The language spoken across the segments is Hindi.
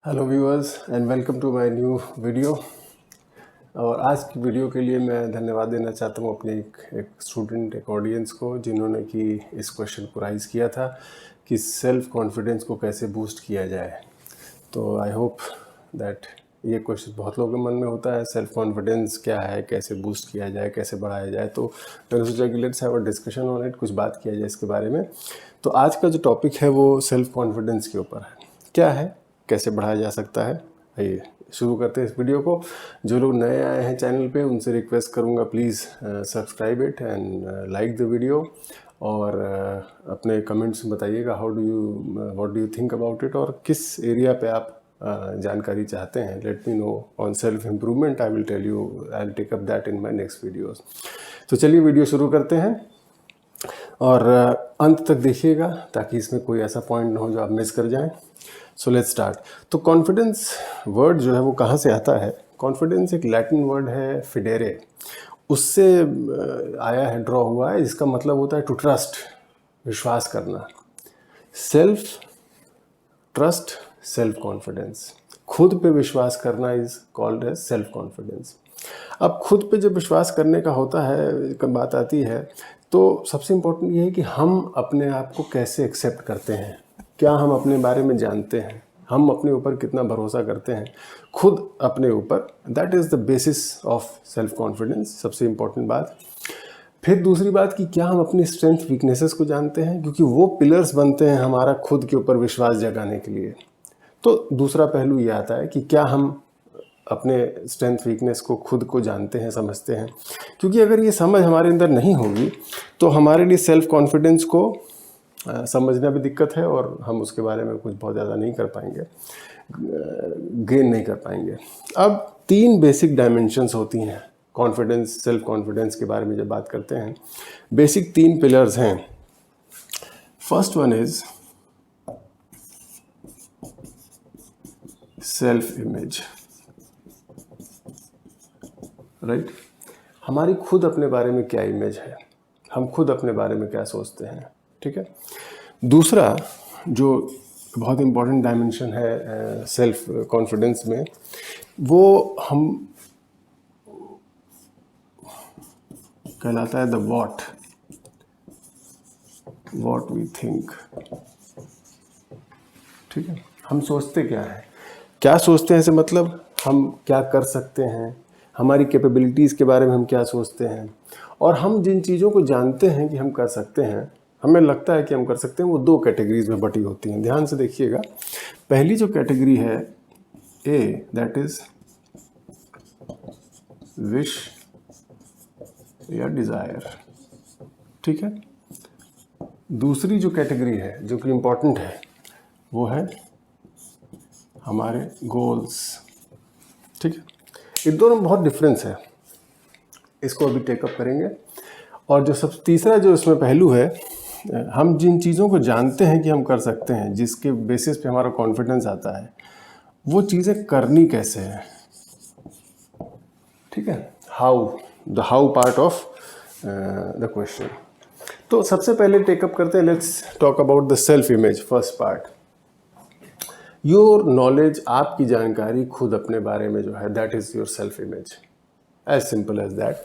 Hello viewers and welcome to my new video. और आज की वीडियो के लिए मैं धन्यवाद देना चाहता हूँ अपने एक स्टूडेंट, एक ऑडियंस को, जिन्होंने कि इस क्वेश्चन को राइज किया था कि सेल्फ कॉन्फिडेंस को कैसे बूस्ट किया जाए। तो आई होप दैट ये क्वेश्चन बहुत लोगों के मन में होता है, सेल्फ कॉन्फिडेंस क्या है, कैसे बूस्ट किया जाए, कैसे बढ़ाया जाए। तो मैंने सोचा कि let's have a discussion on it, कुछ बात किया जाए इसके बारे में। तो आज का जो टॉपिक है वो सेल्फ कॉन्फिडेंस के ऊपर है। क्या है, कैसे बढ़ाया जा सकता है। आइए शुरू करते हैं इस वीडियो को। जो लोग नए आए हैं चैनल पे, उनसे रिक्वेस्ट करूँगा please subscribe it and like the video. और अपने कमेंट्स में बताइएगा what do you think about it, और किस एरिया पे आप जानकारी चाहते हैं। Let me know on self improvement. I will tell you, I will take up that in my next videos. तो चलिए वीडियो शुरू करते हैं और अंत तक देखिएगा ताकि इसमें कोई ऐसा पॉइंट ना हो जो आप मिस कर जाएं। So let's start. तो कॉन्फिडेंस वर्ड जो है वो कहाँ से आता है? कॉन्फिडेंस एक लैटिन वर्ड है, फिडेरे, उससे आया है, ड्रॉ हुआ है। इसका मतलब होता है टू ट्रस्ट, विश्वास करना। सेल्फ ट्रस्ट, सेल्फ कॉन्फिडेंस, खुद पे विश्वास करना is called as self confidence. अब खुद पे जब विश्वास करने का होता है, कब बात आती है, तो सबसे इम्पोर्टेंट ये है कि हम अपने आप को कैसे एक्सेप्ट करते हैं, क्या हम अपने बारे में जानते हैं, हम अपने ऊपर कितना भरोसा करते हैं खुद अपने ऊपर। That is the basis of self confidence, सबसे इम्पोर्टेंट बात। फिर दूसरी बात कि क्या हम अपनी स्ट्रेंथ वीकनेसेस को जानते हैं, क्योंकि वो पिलर्स बनते हैं हमारा खुद के ऊपर विश्वास जगाने के लिए। तो दूसरा पहलू ये आता है कि क्या हम अपने स्ट्रेंथ वीकनेस को खुद को जानते हैं, समझते हैं। क्योंकि अगर ये समझ हमारे अंदर नहीं होगी तो हमारे लिए सेल्फ कॉन्फिडेंस को समझना भी दिक्कत है और हम उसके बारे में कुछ बहुत ज़्यादा नहीं कर पाएंगे, गेन नहीं कर पाएंगे। अब 3 बेसिक डायमेंशंस होती हैं कॉन्फिडेंस, सेल्फ कॉन्फिडेंस के बारे में जब बात करते हैं। बेसिक 3 पिलर्स हैं। First one is self image, right. हमारी खुद अपने बारे में क्या इमेज है, हम खुद अपने बारे में क्या सोचते हैं, ठीक है। दूसरा जो बहुत इम्पॉर्टेंट डायमेंशन है सेल्फ कॉन्फिडेंस में, वो हम कहलाता है द व्हाट वी थिंक, ठीक है। हम सोचते क्या है, क्या सोचते हैं से मतलब हम क्या कर सकते हैं, हमारी कैपेबिलिटीज़ के बारे में हम क्या सोचते हैं। और हम जिन चीज़ों को जानते हैं कि हम कर सकते हैं, हमें लगता है कि हम कर सकते हैं, वो 2 कैटेगरीज में बटी होती हैं। ध्यान से देखिएगा। पहली जो कैटेगरी है ए, दैट इज विश या डिज़ायर, ठीक है। दूसरी जो कैटेगरी है जो कि इम्पॉर्टेंट है वो है हमारे गोल्स, ठीक है। इन दोनों में बहुत डिफरेंस है, इसको अभी टेकअप करेंगे। और जो सब तीसरा जो इसमें पहलू है, हम जिन चीज़ों को जानते हैं कि हम कर सकते हैं, जिसके बेसिस पे हमारा कॉन्फिडेंस आता है, वो चीज़ें करनी कैसे है, ठीक है। How part of the question. तो सबसे पहले टेकअप करते हैं, let's talk about the self image, first part. Your knowledge, आपकी जानकारी खुद अपने बारे में जो है, that is your self image, as simple as that.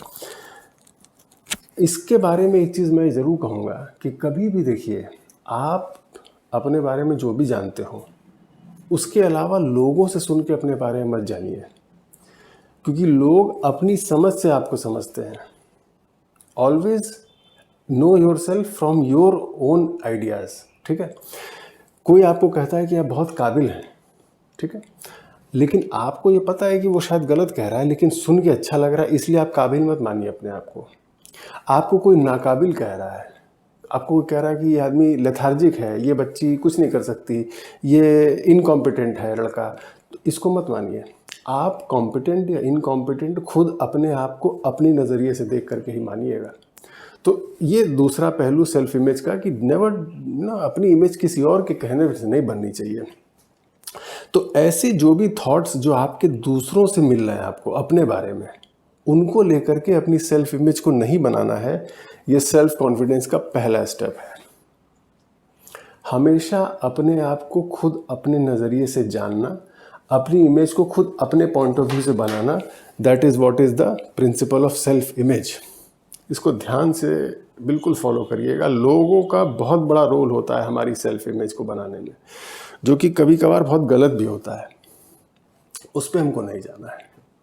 इसके बारे में एक चीज़ मैं ज़रूर कहूँगा कि कभी भी देखिए, आप अपने बारे में जो भी जानते हो उसके अलावा लोगों से सुन के अपने बारे में मत जानिए, क्योंकि लोग अपनी समझ से आपको समझते हैं। Always know your self from your own ideas, ठीक है। कोई आपको कहता है कि आप बहुत काबिल हैं, ठीक है, लेकिन आपको ये पता है कि वो शायद गलत कह रहा है, लेकिन सुन के अच्छा लग रहा है, इसलिए आप काबिल मत मानिए अपने आप को। आपको कोई नाकाबिल कह रहा है, आपको कह रहा है कि ये आदमी लेथार्जिक है, ये बच्ची कुछ नहीं कर सकती, ये इनकॉम्पिटेंट है लड़का, तो इसको मत मानिए। आप कॉम्पिटेंट या इनकॉम्पिटेंट खुद अपने आप को अपने नज़रिए से देख करके ही मानिएगा। तो ये दूसरा पहलू सेल्फ इमेज का, कि नेवर ना अपनी इमेज किसी और के कहने से नहीं बननी चाहिए। तो ऐसे जो भी थॉट्स जो आपके दूसरों से मिल रहे हैं आपको अपने बारे में, उनको लेकर के अपनी सेल्फ इमेज को नहीं बनाना है। ये सेल्फ कॉन्फिडेंस का पहला स्टेप है। हमेशा अपने आप को खुद अपने नज़रिए से जानना, अपनी इमेज को खुद अपने पॉइंट ऑफ व्यू से बनाना, that is what is the principle of self image. इसको ध्यान से बिल्कुल फॉलो करिएगा। लोगों का बहुत बड़ा रोल होता है हमारी सेल्फ इमेज को बनाने में, जो कि कभी कभार बहुत गलत भी होता है। उस पर हमको नहीं जाना है,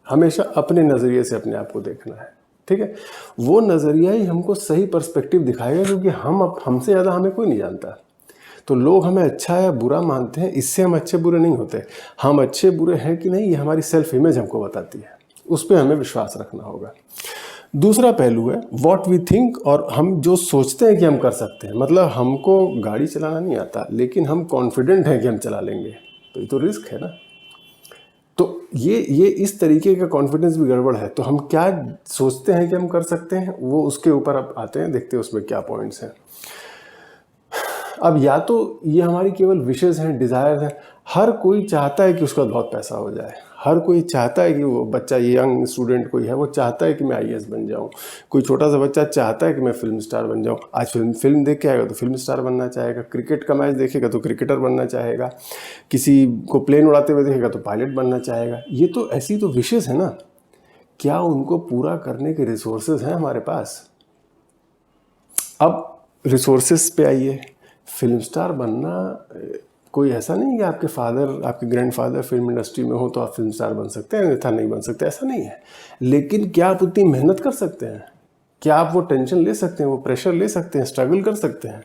हमेशा अपने नज़रिए से अपने आप को देखना है, ठीक है। वो नज़रिया ही हमको सही पर्सपेक्टिव दिखाएगा, क्योंकि हमसे ज़्यादा हमें कोई नहीं जानता। तो लोग हमें अच्छा या बुरा मानते हैं, इससे हम अच्छे बुरे नहीं होते। हम अच्छे बुरे हैं कि नहीं, ये हमारी सेल्फ इमेज हमको बताती है। उस पर हमें विश्वास रखना होगा। दूसरा पहलू है व्हाट वी थिंक, और हम जो सोचते हैं कि हम कर सकते हैं। मतलब हमको गाड़ी चलाना नहीं आता, लेकिन हम कॉन्फिडेंट हैं कि हम चला लेंगे, तो ये तो रिस्क है ना। तो ये इस तरीके का कॉन्फिडेंस भी गड़बड़ है। तो हम क्या सोचते हैं कि हम कर सकते हैं, वो उसके ऊपर अब आते हैं, देखते हैं उसमें क्या पॉइंट्स हैं। अब या तो ये हमारी केवल विशेस हैं, डिज़ायर हैं। हर कोई चाहता है कि उसका बहुत पैसा हो जाए, हर कोई चाहता है कि वो बच्चा, यंग स्टूडेंट कोई है, वो चाहता है कि मैं आईएएस बन जाऊं। कोई छोटा सा बच्चा चाहता है कि मैं फिल्म स्टार बन जाऊं। आज फिल्म देख के आएगा तो फिल्म स्टार बनना चाहेगा, क्रिकेट का मैच देखेगा तो क्रिकेटर बनना चाहेगा, किसी को प्लेन उड़ाते हुए देखेगा तो पायलट बनना चाहेगा। ये तो ऐसी तो विशेस है ना। क्या उनको पूरा करने के रिसोर्सेज हैं हमारे पास? अब रिसोर्सेज पे आइए। फिल्म स्टार बनना कोई ऐसा नहीं कि आपके फादर, आपके ग्रैंडफादर फिल्म इंडस्ट्री में हो तो आप फिल्म स्टार बन सकते हैं, अन्यथा नहीं बन सकते, ऐसा नहीं है। लेकिन क्या आप उतनी मेहनत कर सकते हैं? क्या आप वो टेंशन ले सकते हैं, वो प्रेशर ले सकते हैं, स्ट्रगल कर सकते हैं,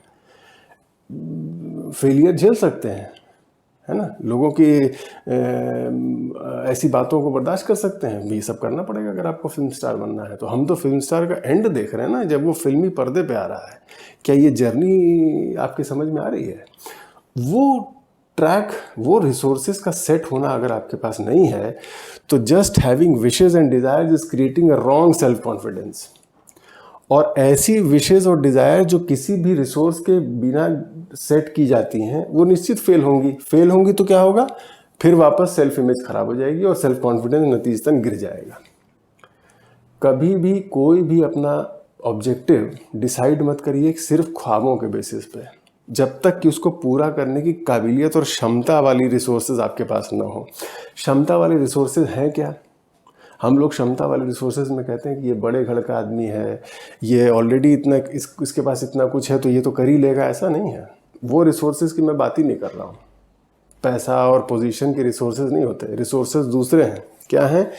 फेलियर झेल सकते हैं, है ना? लोगों की ऐसी बातों को बर्दाश्त कर सकते हैं? ये सब करना पड़ेगा अगर आपको फिल्म स्टार बनना है। तो हम तो फिल्म स्टार का एंड देख रहे हैं ना, जब वो फिल्मी पर्दे पे आ रहा है। क्या ये जर्नी आपकी समझ में आ रही है? वो ट्रैक, वो रिसोर्सेज का सेट होना अगर आपके पास नहीं है, तो just having wishes and desires is creating a wrong self confidence. और ऐसी विशेज और डिज़ायर जो किसी भी रिसोर्स के बिना सेट की जाती हैं, वो निश्चित फेल होंगी। तो क्या होगा? फिर वापस सेल्फ इमेज खराब हो जाएगी और सेल्फ कॉन्फिडेंस नतीजतन गिर जाएगा। कभी भी कोई भी अपना ऑब्जेक्टिव डिसाइड मत करिए सिर्फ ख्वाबों के बेसिस पे, जब तक कि उसको पूरा करने की काबिलियत और क्षमता वाली रिसोर्सेज आपके पास ना हो। क्षमता वाले रिसोर्सेज हैं क्या? हम लोग क्षमता वाले रिसोर्सेज में कहते हैं कि ये बड़े घर का आदमी है, ये ऑलरेडी इतना, इसके पास इतना कुछ है तो ये तो कर ही लेगा। ऐसा नहीं है। वो रिसोर्सेज की मैं बात ही नहीं कर रहा हूँ। पैसा और पोजीशन के रिसोर्सेज नहीं होते, रिसोर्सेज दूसरे हैं। क्या हैं?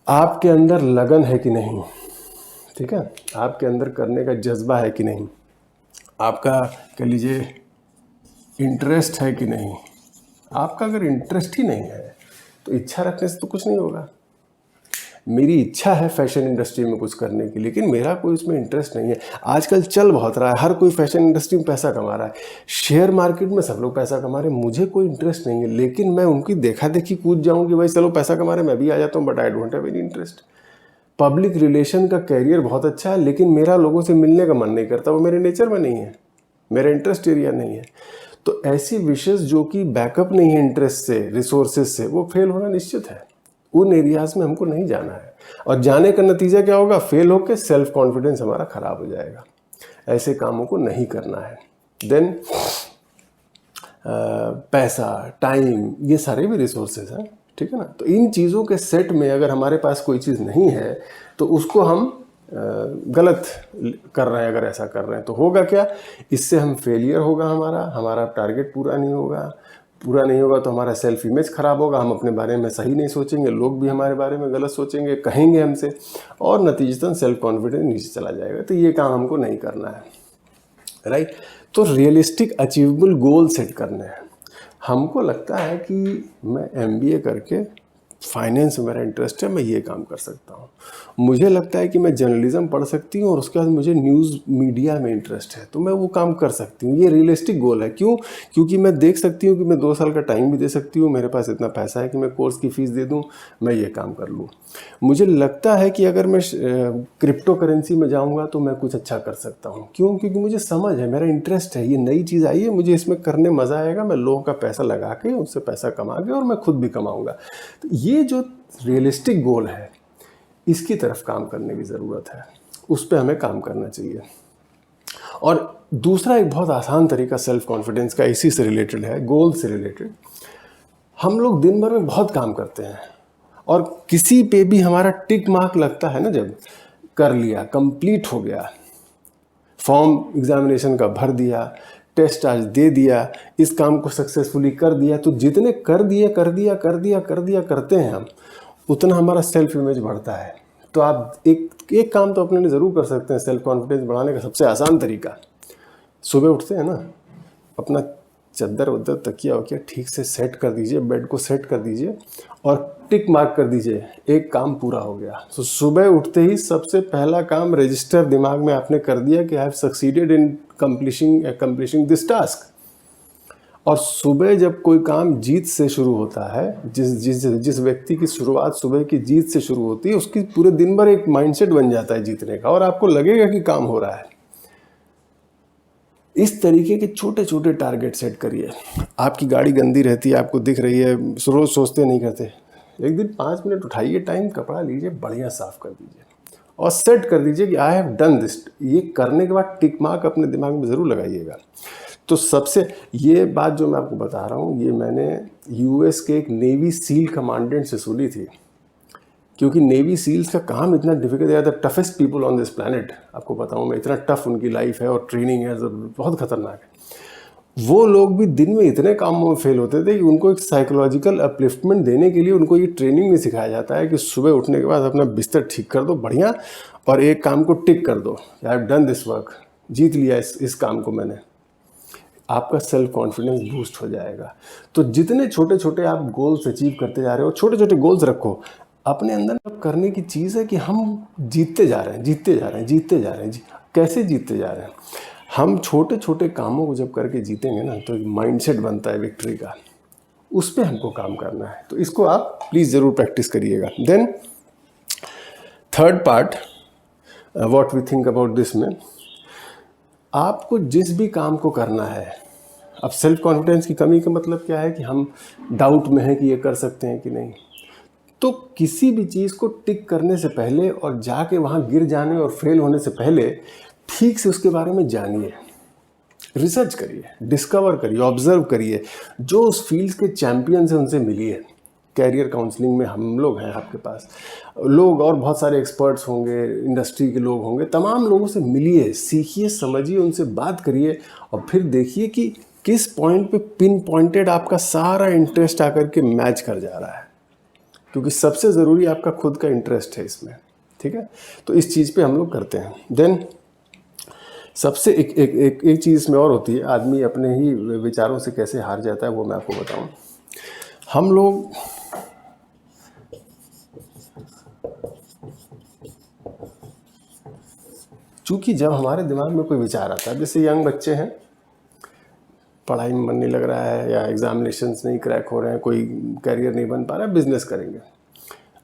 आपके अंदर लगन है कि नहीं, ठीक है? आपके अंदर करने का जज्बा है कि नहीं, आपका कह लीजिए इंटरेस्ट है कि नहीं। आपका अगर इंटरेस्ट ही नहीं है तो इच्छा रखने से तो कुछ नहीं होगा। मेरी इच्छा है फैशन इंडस्ट्री में कुछ करने की, लेकिन मेरा कोई उसमें इंटरेस्ट नहीं है। आजकल चल बहुत रहा है, हर कोई फैशन इंडस्ट्री में पैसा कमा रहा है, शेयर मार्केट में सब लोग पैसा कमा रहे हैं। मुझे कोई इंटरेस्ट नहीं है, लेकिन मैं उनकी देखा देखी कूद जाऊँ कि भाई चलो पैसा कमा रहे हैं, मैं भी आ जाता हूँ, but I don't have any interest. Public relation का कैरियर बहुत अच्छा है, लेकिन मेरा लोगों से मिलने का मन नहीं करता, वो मेरे नेचर में नहीं है, मेरा इंटरेस्ट एरिया नहीं है। तो ऐसी विशेष जो कि बैकअप नहीं है इंटरेस्ट से, रिसोर्सेज से, वो फेल होना निश्चित है। उन एरियाज में हमको नहीं जाना है, और जाने का नतीजा क्या होगा? फेल होकर सेल्फ कॉन्फिडेंस हमारा खराब हो जाएगा। ऐसे कामों को नहीं करना है। देन पैसा, टाइम, ये सारे भी रिसोर्सेज हैं, ठीक है ना? तो इन चीज़ों के सेट में अगर हमारे पास कोई चीज़ नहीं है तो उसको हम गलत कर रहे हैं। अगर ऐसा कर रहे हैं तो होगा क्या? इससे हम फेलियर होगा, हमारा टारगेट पूरा नहीं होगा तो हमारा सेल्फ इमेज खराब होगा, हम अपने बारे में सही नहीं सोचेंगे, लोग भी हमारे बारे में गलत सोचेंगे, कहेंगे हमसे, और नतीजतन सेल्फ कॉन्फिडेंस नीचे चला जाएगा। तो ये काम हमको नहीं करना है, राइट? तो रियलिस्टिक अचीवेबल गोल सेट करने हैं। हमको लगता है कि मैं MBA करके फाइनेंस में मेरा इंटरेस्ट है, मैं ये काम कर सकता हूँ। मुझे लगता है कि मैं जर्नलिज्म पढ़ सकती हूँ और उसके बाद मुझे न्यूज़ मीडिया में इंटरेस्ट है, तो मैं वो काम कर सकती हूँ। ये रियलिस्टिक गोल है। क्यों? क्योंकि मैं देख सकती हूँ कि मैं 2 साल का टाइम भी दे सकती हूँ, मेरे पास इतना पैसा है कि मैं कोर्स की फ़ीस दे दूँ, मैं ये काम कर लूँ। मुझे लगता है कि अगर मैं क्रिप्टो करेंसी में जाऊँगा तो मैं कुछ अच्छा कर सकता हूँ। क्यों? क्योंकि मुझे समझ है, मेरा इंटरेस्ट है, ये नई चीज़ आई है, मुझे इसमें करने मज़ा आएगा, मैं लोगों का पैसा लगा के उससे पैसा कमा के और मैं खुद भी कमाऊँगा। तो ये जो रियलिस्टिक गोल है, इसकी तरफ काम करने की ज़रूरत है, उस पर हमें काम करना चाहिए। और दूसरा एक बहुत आसान तरीका सेल्फ कॉन्फिडेंस का इसी से रिलेटेड है, गोल से रिलेटेड। हम लोग दिन भर में बहुत काम करते हैं और किसी पे भी हमारा टिक मार्क लगता है ना, जब कर लिया, कंप्लीट हो गया, फॉर्म एग्जामिनेशन का भर दिया, टेस्ट आज दे दिया, इस काम को सक्सेसफुली कर दिया, तो जितने करते हैं हम, उतना हमारा सेल्फ इमेज बढ़ता है। तो आप एक काम तो अपने लिए ज़रूर कर सकते हैं सेल्फ कॉन्फिडेंस बढ़ाने का। सबसे आसान तरीका, सुबह उठते हैं ना, अपना चद्दर वद्दर तकिया वकिया ठीक से सेट कर दीजिए, बेड को सेट कर दीजिए और टिक मार्क कर दीजिए, एक काम पूरा हो गया। तो सुबह उठते ही सबसे पहला काम रजिस्टर दिमाग में आपने कर दिया कि I have succeeded in completing this task. और सुबह जब कोई काम जीत से शुरू होता है, जिस व्यक्ति की शुरुआत सुबह की जीत से शुरू होती है, उसकी पूरे दिन भर एक माइंडसेट बन जाता है जीतने का, और आपको लगेगा कि काम हो रहा है। इस तरीके के छोटे छोटे टारगेट सेट करिए। आपकी गाड़ी गंदी रहती है, आपको दिख रही है, रोज़ सोचते नहीं करते, एक दिन 5 मिनट उठाइए टाइम, कपड़ा लीजिए, बढ़िया साफ कर दीजिए और सेट कर दीजिए कि आई हैव डन दिस। ये करने के बाद टिक मार्क अपने दिमाग में ज़रूर लगाइएगा। तो सबसे ये बात जो मैं आपको बता रहा हूँ, ये मैंने यूएस के एक नेवी सील कमांडेंट से सुनी थी, क्योंकि नेवी सील्स का काम इतना डिफिकल्ट है, the toughest people on this planet. आपको बताऊँ मैं, इतना टफ उनकी लाइफ है और ट्रेनिंग है, बहुत खतरनाक है। वो लोग भी दिन में इतने कामों में फेल होते थे कि उनको एक साइकोलॉजिकल अपलिफ्टमेंट देने के लिए उनको ये ट्रेनिंग में सिखाया जाता है कि सुबह उठने के बाद अपना बिस्तर ठीक कर दो बढ़िया, और एक काम को टिक कर दो, I have done this work, जीत लिया इस काम को मैंने। आपका सेल्फ कॉन्फिडेंस बूस्ट हो जाएगा। तो जितने छोटे छोटे आप गोल्स अचीव करते जा रहे हो, छोटे छोटे गोल्स रखो अपने अंदर। करने की चीज़ है कि हम जीतते जा रहे हैं। कैसे जीतते जा रहे हैं? हम छोटे छोटे कामों को जब करके जीतेंगे ना, तो एक माइंडसेट बनता है विक्ट्री का, उस पर हमको काम करना है। तो इसको आप प्लीज़ ज़रूर प्रैक्टिस करिएगा। Then third part, what we think about this में, आपको जिस भी काम को करना है, अब सेल्फ कॉन्फिडेंस की कमी का मतलब क्या है कि हम डाउट में हैं कि ये कर सकते हैं कि नहीं। तो किसी भी चीज़ को टिक करने से पहले और जाके वहाँ गिर जाने और फेल होने से पहले ठीक से उसके बारे में जानिए, रिसर्च करिए, डिस्कवर करिए, ऑब्जर्व करिए, जो उस फील्ड के चैंपियन हैं उनसे मिलिए। कैरियर काउंसलिंग में हम लोग हैं, आपके पास लोग और बहुत सारे एक्सपर्ट्स होंगे, इंडस्ट्री के लोग होंगे, तमाम लोगों से मिलिए, सीखिए, समझिए, उनसे बात करिए और फिर देखिए कि किस पॉइंट पे पिन पॉइंटेड आपका सारा इंटरेस्ट आकर के मैच कर जा रहा है, क्योंकि सबसे ज़रूरी आपका खुद का इंटरेस्ट है इसमें। ठीक है, तो इस चीज़ पे हम लोग करते हैं। देन सबसे एक चीज़ इसमें और होती है, आदमी अपने ही विचारों से कैसे हार जाता है, वो मैं आपको बताऊं। हम लोग चूँकि जब हमारे दिमाग में कोई विचार आता है, जैसे यंग बच्चे हैं, पढ़ाई में मन नहीं लग रहा है या एग्जामिनेशंस नहीं क्रैक हो रहे हैं, कोई करियर नहीं बन पा रहा है, बिजनेस करेंगे।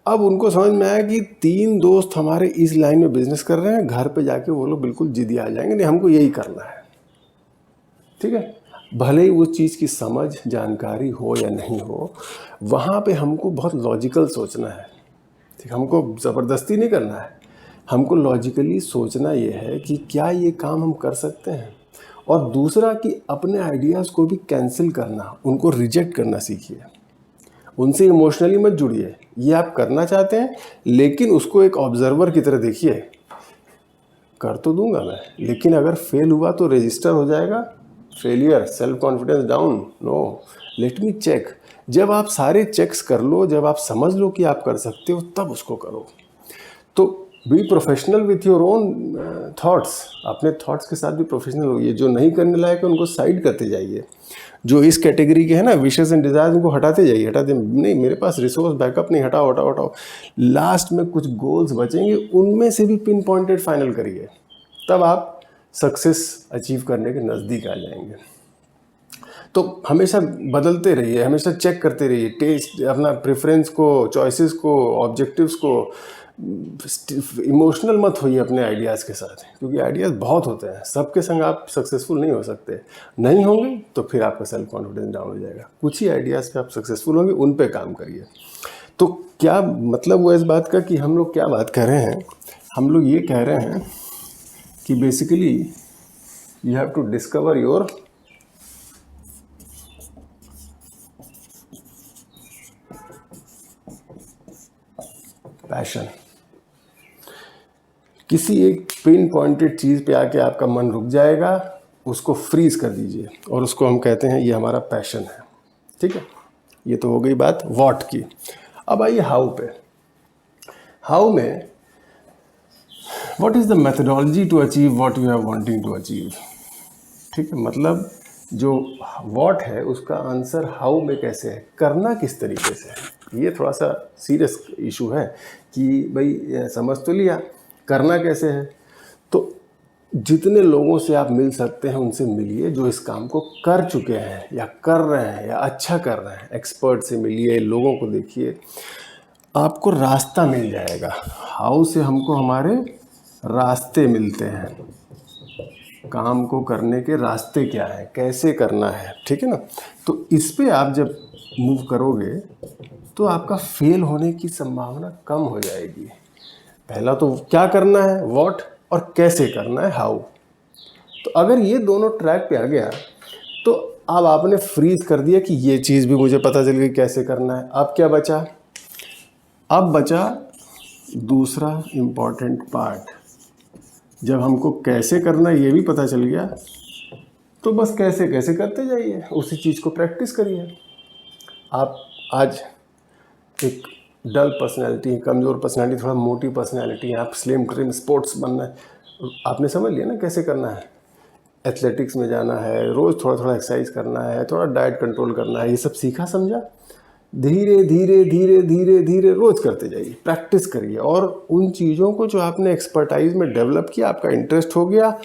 अब उनको समझ में आया कि 3 दोस्त हमारे इस लाइन में बिजनेस कर रहे हैं, घर पे जाके वो लोग बिल्कुल जिद्दी आ जाएंगे, नहीं हमको यही करना है। ठीक है, भले ही उस चीज़ की समझ जानकारी हो या नहीं हो, वहाँ पे हमको बहुत लॉजिकल सोचना है। ठीक, हमको ज़बरदस्ती नहीं करना है, हमको लॉजिकली सोचना ये है कि क्या ये काम हम कर सकते हैं। और दूसरा कि अपने आइडियाज़ को भी कैंसिल करना, उनको रिजेक्ट करना सीखिए, उनसे इमोशनली मत जुड़िए। ये आप करना चाहते हैं, लेकिन उसको एक ऑब्जर्वर की तरह देखिए, कर तो दूंगा मैं, लेकिन अगर फेल हुआ तो रजिस्टर हो जाएगा failure, self confidence down, no, let me check. जब आप सारे चेक्स कर लो, जब आप समझ लो कि आप कर सकते हो, तब उसको करो। तो be professional with your own thoughts, अपने थॉट्स के साथ भी प्रोफेशनल होइए। जो नहीं करने लायक है उनको साइड करते जाइए, जो इस कैटेगरी के हैं ना, विशेस एंड डिजायर्स, उनको हटाते जाइए, हटाते नहीं, मेरे पास रिसोर्स बैकअप नहीं, हटाओ। लास्ट में कुछ गोल्स बचेंगे, उनमें से भी पिन पॉइंटेड फाइनल करिए, तब आप सक्सेस अचीव करने के नज़दीक आ जाएंगे। तो हमेशा बदलते रहिए, हमेशा चेक करते रहिए, टेस्ट अपना प्रेफरेंस को, चॉइसेस को, ऑब्जेक्टिव्स को। इमोशनल मत होइए अपने आइडियाज़ के साथ, क्योंकि आइडियाज़ बहुत होते हैं, सबके संग आप सक्सेसफुल नहीं हो सकते। नहीं होंगे तो फिर आपका सेल्फ कॉन्फिडेंस डाउन हो जाएगा। कुछ ही आइडियाज़ पे आप सक्सेसफुल होंगे, उन पे काम करिए। तो क्या मतलब हुआ इस बात का कि हम लोग क्या बात कर रहे हैं? हम लोग ये कह रहे हैं कि basically you have to discover your passion. किसी एक पिन पॉइंटेड चीज़ पे आके आपका मन रुक जाएगा, उसको फ्रीज कर दीजिए और उसको हम कहते हैं ये हमारा पैशन है। ठीक है, ये तो हो गई बात व्हाट की। अब आइए हाउ पे। हाउ में what is the methodology to achieve what you are wanting to achieve. ठीक है, मतलब जो व्हाट है उसका आंसर हाउ में कैसे है, करना किस तरीके से है। ये थोड़ा सा सीरियस इशू है कि भाई समझ तो लिया, करना कैसे है। तो जितने लोगों से आप मिल सकते हैं उनसे मिलिए जो इस काम को कर चुके हैं या कर रहे हैं या अच्छा कर रहे हैं। एक्सपर्ट से मिलिए, लोगों को देखिए, आपको रास्ता मिल जाएगा। हाउ से हमको हमारे रास्ते मिलते हैं, काम को करने के रास्ते क्या है, कैसे करना है। ठीक है ना, तो इस पे आप जब मूव करोगे तो आपका फेल होने की संभावना कम हो जाएगी। पहला तो क्या करना है व्हाट, और कैसे करना है हाउ। तो अगर ये दोनों ट्रैक पे आ गया तो अब आपने फ्रीज कर दिया कि ये चीज़ भी मुझे पता चल गई कैसे करना है। अब क्या बचा, अब बचा दूसरा इम्पॉर्टेंट पार्ट। जब हमको कैसे करना है ये भी पता चल गया तो बस कैसे कैसे करते जाइए, उसी चीज़ को प्रैक्टिस करिए। आप आज एक डल पर्सनैलिटी, कमज़ोर पर्सनैलिटी, थोड़ा मोटी पर्सनैलिटी है, आप स्लिम ट्रिम स्पोर्ट्स बनना है, आपने समझ लिया ना कैसे करना है। एथलेटिक्स में जाना है, रोज़ थोड़ा थोड़ा एक्सरसाइज करना है, थोड़ा डाइट कंट्रोल करना है, ये सब सीखा समझा। धीरे धीरे धीरे धीरे धीरे रोज़ करते जाइए, प्रैक्टिस करिए, और उन चीज़ों को जो आपने एक्सपर्टाइज में डेवलप किया, आपका इंटरेस्ट हो गया,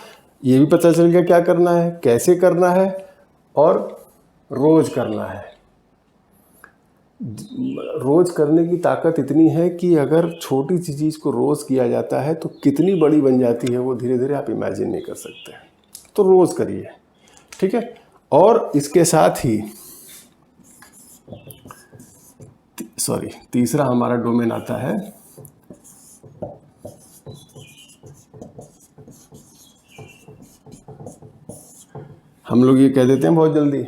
ये भी पता चल गया क्या करना है, कैसे करना है, और रोज़ करना है। रोज़ करने की ताकत इतनी है कि अगर छोटी सी चीज़ को रोज़ किया जाता है तो कितनी बड़ी बन जाती है वो धीरे धीरे आप इमेजिन नहीं कर सकते। तो रोज़ करिए, ठीक है। और इसके साथ ही तीसरा हमारा डोमेन आता है हम लोग ये कह देते हैं बहुत जल्दी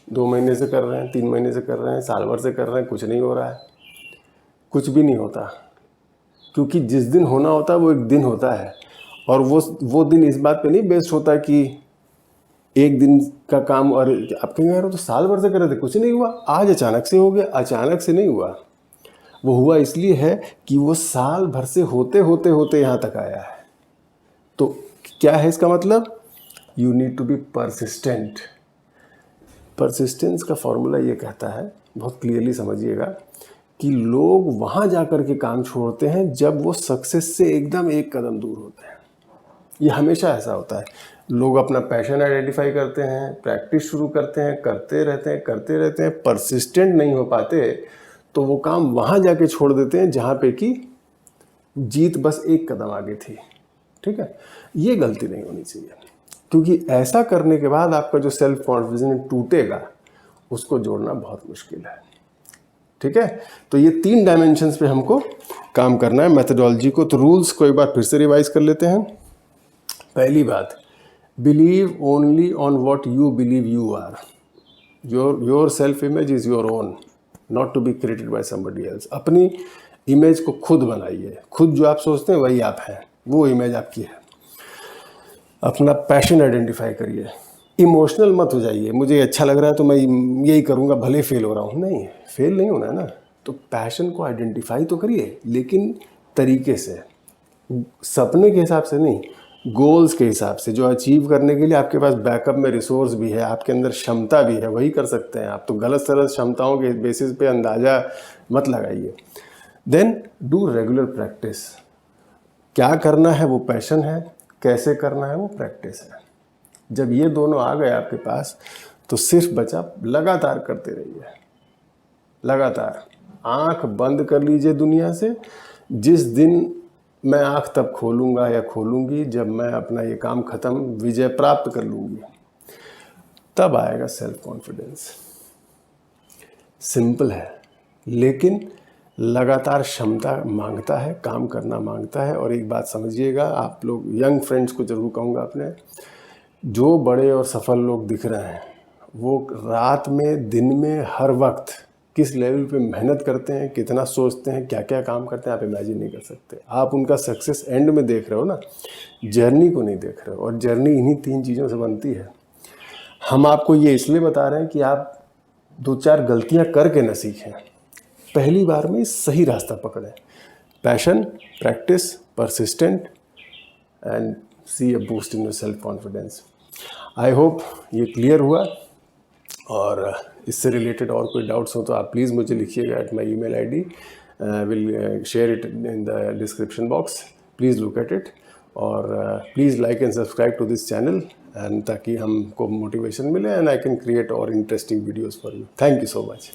2 महीने से कर रहे हैं, 3 महीने से कर रहे हैं, साल भर से कर रहे हैं, कुछ नहीं हो रहा है। कुछ भी नहीं होता, क्योंकि जिस दिन होना होता है वो एक दिन होता है, और वो दिन इस बात पे नहीं बेस्ड होता कि एक दिन का काम, और आप कहेंगे यार तो साल भर से कर रहे थे कुछ नहीं हुआ, आज अचानक से हो गया। अचानक से नहीं हुआ, वो हुआ इसलिए है कि वो साल भर से होते होते होते यहाँ तक आया है। तो क्या है इसका मतलब, you need to be persistent. Persistence का फॉर्मूला ये कहता है, बहुत क्लियरली समझिएगा, कि लोग वहाँ जाकर के काम छोड़ते हैं जब वो सक्सेस से एकदम एक कदम दूर होते हैं। ये हमेशा ऐसा होता है। लोग अपना पैशन आइडेंटिफाई करते हैं, प्रैक्टिस शुरू करते हैं, करते रहते हैं, परसिस्टेंट नहीं हो पाते तो वो काम वहाँ जाके छोड़ देते हैं जहाँ पे कि जीत बस एक कदम आगे थी। ठीक है, ये गलती नहीं होनी चाहिए, क्योंकि ऐसा करने के बाद आपका जो सेल्फ कॉन्फिडेंस टूटेगा उसको जोड़ना बहुत मुश्किल है। ठीक है, तो ये 3 डायमेंशंस पे हमको काम करना है मेथडोलॉजी को। तो रूल्स को एक बार फिर से रिवाइज कर लेते हैं। पहली बात, believe only on what you believe you are. Your self image is your own, not to be created by somebody else. अपनी इमेज को खुद बनाइए, खुद जो आप सोचते हैं वही आप हैं, वो इमेज आपकी है। अपना पैशन आइडेंटिफाई करिए, इमोशनल मत हो जाइए, मुझे अच्छा लग रहा है तो मैं यही करूँगा भले फेल हो रहा हूँ। नहीं, फेल नहीं होना है ना, तो पैशन को आइडेंटिफाई तो करिए, लेकिन तरीके से, सपने के हिसाब से नहीं, गोल्स के हिसाब से, जो अचीव करने के लिए आपके पास बैकअप में रिसोर्स भी है, आपके अंदर क्षमता भी है, वही कर सकते हैं आप। तो गलत सलत क्षमताओं के बेसिस पे अंदाज़ा मत लगाइए। Then do regular practice. क्या करना है वो पैशन है, कैसे करना है वो प्रैक्टिस है। जब ये दोनों आ गए आपके पास तो सिर्फ बचा लगातार करते रहिए, लगातार। आंख बंद कर लीजिए दुनिया से। जिस दिन मैं आंख तब खोलूँगा या खोलूँगी जब मैं अपना ये काम ख़त्म, विजय प्राप्त कर लूँगी, तब आएगा सेल्फ कॉन्फिडेंस। सिंपल है, लेकिन लगातार क्षमता मांगता है, काम करना मांगता है। और एक बात समझिएगा, आप लोग यंग फ्रेंड्स को ज़रूर कहूँगा अपने, जो बड़े और सफल लोग दिख रहे हैं वो रात में, दिन में, हर वक्त किस लेवल पे मेहनत करते हैं, कितना सोचते हैं, क्या क्या काम करते हैं, आप इमेजिन नहीं कर सकते। आप उनका सक्सेस एंड में देख रहे हो ना, जर्नी को नहीं देख रहे हो। और जर्नी इन्हीं 3 चीज़ों से बनती है। हम आपको ये इसलिए बता रहे हैं कि आप 2-4 गलतियां करके न सीखें, पहली बार में सही रास्ता पकड़ें। Passion, practice, persistent and see a boost in your self confidence. I hope ये क्लियर हुआ। और इससे रिलेटेड और कोई डाउट्स हो तो आप प्लीज़ मुझे लिखिएगा at my email ID। Will share it in the description box, please look at it. और please like and subscribe to this channel, and ताकि हमको मोटिवेशन मिले एंड आई कैन क्रिएट और interesting videos for you. Thank you so much.